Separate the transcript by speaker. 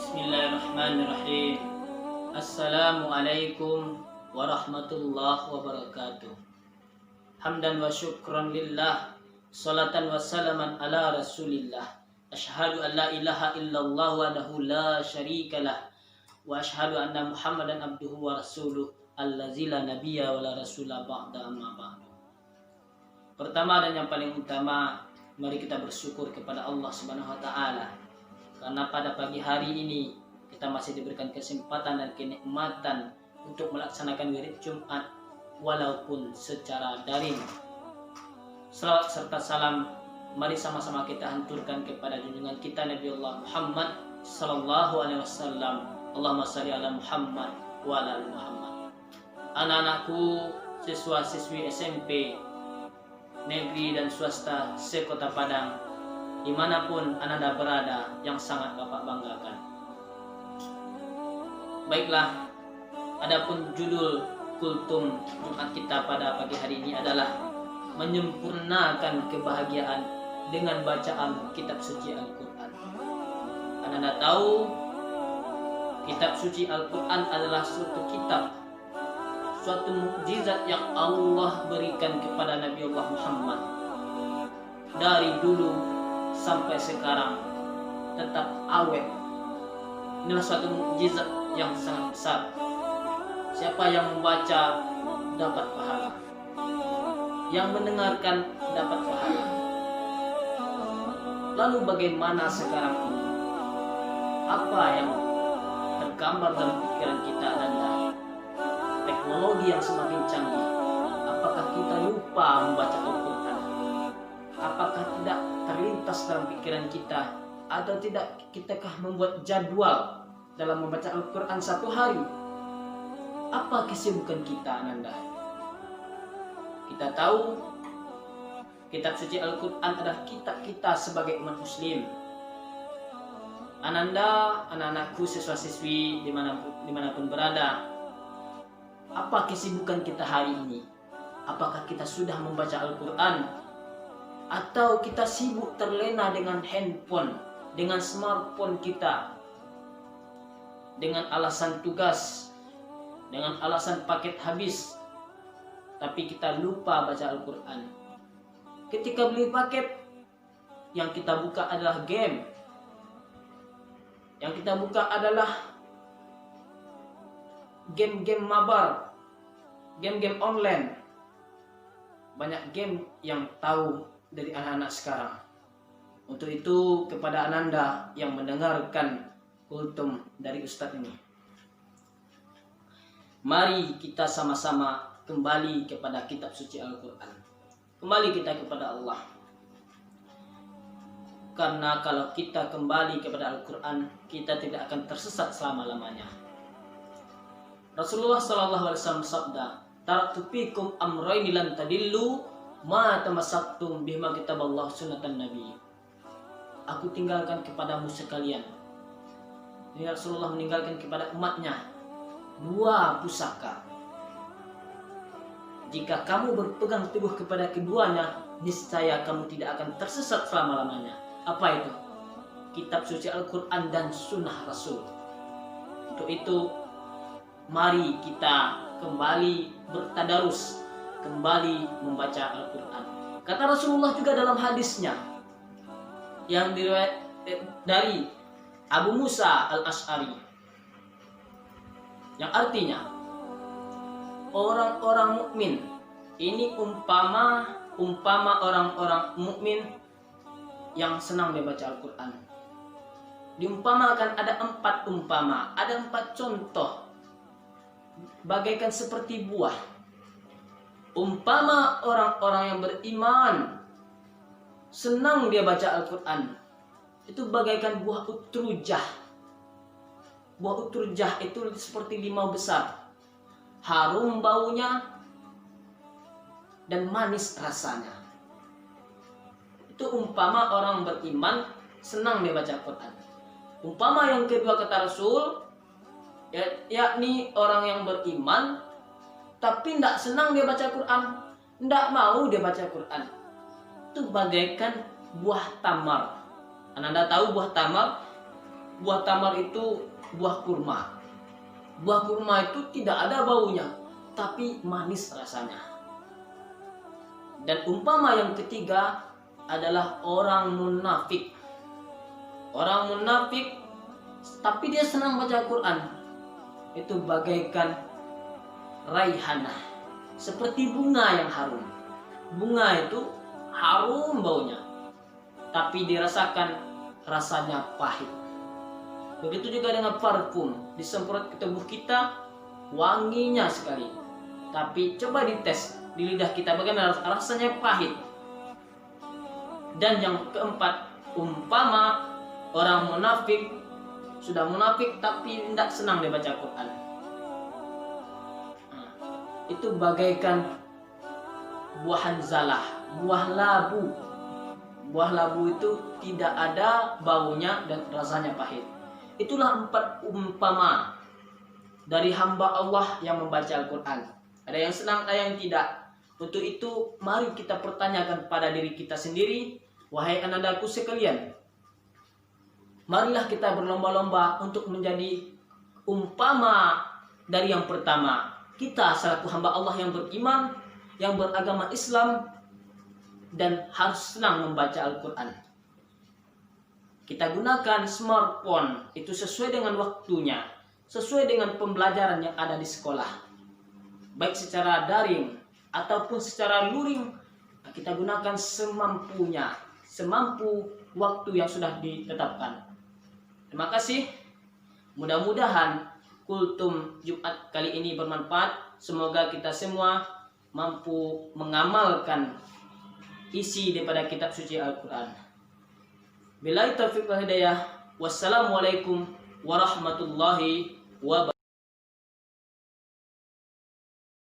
Speaker 1: Bismillahirrahmanirrahim. Assalamualaikum warahmatullahi wabarakatuh. Hamdan wa syukran lillah, salatan wa salaman ala rasulillah. Ashhadu an la ilaha illallah wahdahu la syarikalah, wa ashhadu anna muhammadan abduhu wa rasuluh allazi la nabiyya wa la rasula ba'da amma ba'du. Pertama dan yang paling utama, mari kita bersyukur kepada Allah Subhanahu wa taala karena pada pagi hari ini kita masih diberikan kesempatan dan kenikmatan untuk melaksanakan wirid Jumat walaupun secara daring. Salawat serta salam mari sama-sama kita hanturkan kepada junjungan kita Nabi Allah Muhammad sallallahu alaihi wasallam. Allahumma shalli ala Muhammad wa ala ali Muhammad. Anak-anakku, siswa-siswi SMP negeri dan swasta sekota Padang, dimanapun Anda berada, yang sangat Bapak banggakan. Baiklah, adapun judul kultum Jumat kita pada pagi hari ini adalah menyempurnakan kebahagiaan dengan bacaan kitab suci Al-Quran. Anda tahu, kitab suci Al-Quran adalah suatu kitab, suatu mukjizat yang Allah berikan kepada Nabi Allah Muhammad dari dulu sampai sekarang tetap awet. Inilah suatu mukjizat yang sangat besar. Siapa yang membaca dapat pahala, yang mendengarkan dapat pahala. Lalu bagaimana sekarang ini? Apa yang tergambar dalam pikiran kita dan teknologi yang semakin canggih? Apakah kita lupa membaca Al-Quran? Apakah tidak terlintas dalam pikiran kita? Atau tidak kitakah membuat jadwal dalam membaca Al-Quran satu hari? Apa kesibukan kita, Ananda? Kita tahu kitab suci Al-Quran adalah kitab kita sebagai umat muslim. Ananda, anak-anakku, siswa-siswi dimanapun berada, apa kesibukan kita hari ini? Apakah kita sudah membaca Al-Quran? Atau kita sibuk terlena dengan handphone, dengan smartphone kita, dengan alasan tugas, dengan alasan paket habis, tapi kita lupa baca Al-Quran. Ketika beli paket, yang kita buka adalah game. Yang kita buka adalah game-game mabar, game-game online. Banyak game yang tahu dari anak-anak sekarang. Untuk itu, kepada Ananda yang mendengarkan kultum dari Ustadz ini, mari kita sama-sama kembali kepada kitab suci Al-Quran. Kembali kita kepada Allah. Karena kalau kita kembali kepada Al-Quran, kita tidak akan tersesat selama-lamanya. Rasulullah SAW sabda, "Taraktu fikum amrayni lan tadillu ma tamassaktum bihima kitaballah sunnatan nabi." Aku tinggalkan kepadamu sekalian. Ini Rasulullah meninggalkan kepada umatnya dua pusaka. Jika kamu berpegang teguh kepada keduanya, niscaya kamu tidak akan tersesat selama-lamanya. Apa itu? Kitab suci Al-Quran dan sunnah Rasul. Untuk itu, mari kita kembali bertadarus, kembali membaca Al-Quran. Kata Rasulullah juga dalam hadisnya yang diriwayat dari Abu Musa Al-Asy'ari, yang artinya orang-orang mukmin ini umpama orang-orang mukmin yang senang membaca Al-Quran. Diumpamakan ada 4 umpama, ada 4 contoh, bagaikan seperti buah. Umpama orang-orang yang beriman senang dia baca Al-Quran, itu bagaikan buah utrujah. Buah utrujah itu seperti limau besar, harum baunya dan manis rasanya. Itu umpama orang beriman senang dia baca Al-Quran. Umpama yang kedua kata Rasul, yakni orang yang beriman tapi tidak senang dia baca Quran, tidak mau dia baca Quran, itu bagaikan buah tamar. Anda tahu buah tamar? buah tamar itu buah kurma. Buah kurma itu tidak ada baunya, tapi manis rasanya. Dan umpama yang ketiga adalah orang munafik. Orang munafik tapi dia senang baca Al-Quran. Itu bagaikan raihanah, seperti bunga yang harum. Bunga itu harum baunya, tapi dirasakan rasanya pahit. Begitu juga dengan parfum, disemprot ke tubuh kita wanginya sekali, tapi coba dites di lidah kita bagaimana rasanya pahit. Dan yang keempat, umpama orang munafik sudah munafik tapi tidak senang dibaca Quran, itu bagaikan buah hanzalah, buah labu. Buah labu itu tidak ada baunya dan rasanya pahit. Itulah 4 umpama dari hamba Allah yang membaca Al-Quran. Ada yang senang, ada yang tidak. Untuk itu mari kita pertanyakan pada diri kita sendiri. Wahai anak-anakku sekalian, marilah kita berlomba-lomba untuk menjadi umpama dari yang pertama. Kita selaku hamba Allah yang beriman, yang beragama Islam, dan harus senang membaca Al-Quran. Kita gunakan smartphone itu sesuai dengan waktunya, sesuai dengan pembelajaran yang ada di sekolah, baik secara daring ataupun secara luring. Kita gunakan semampunya, semampu waktu yang sudah ditetapkan. Terima kasih. Mudah-mudahan kultum Jumat kali ini bermanfaat. Semoga kita semua mampu mengamalkan isi daripada kitab suci Al-Quran. Billahi taufiq wal hidayah. Wassalamualaikum warahmatullahi wabarakatuh.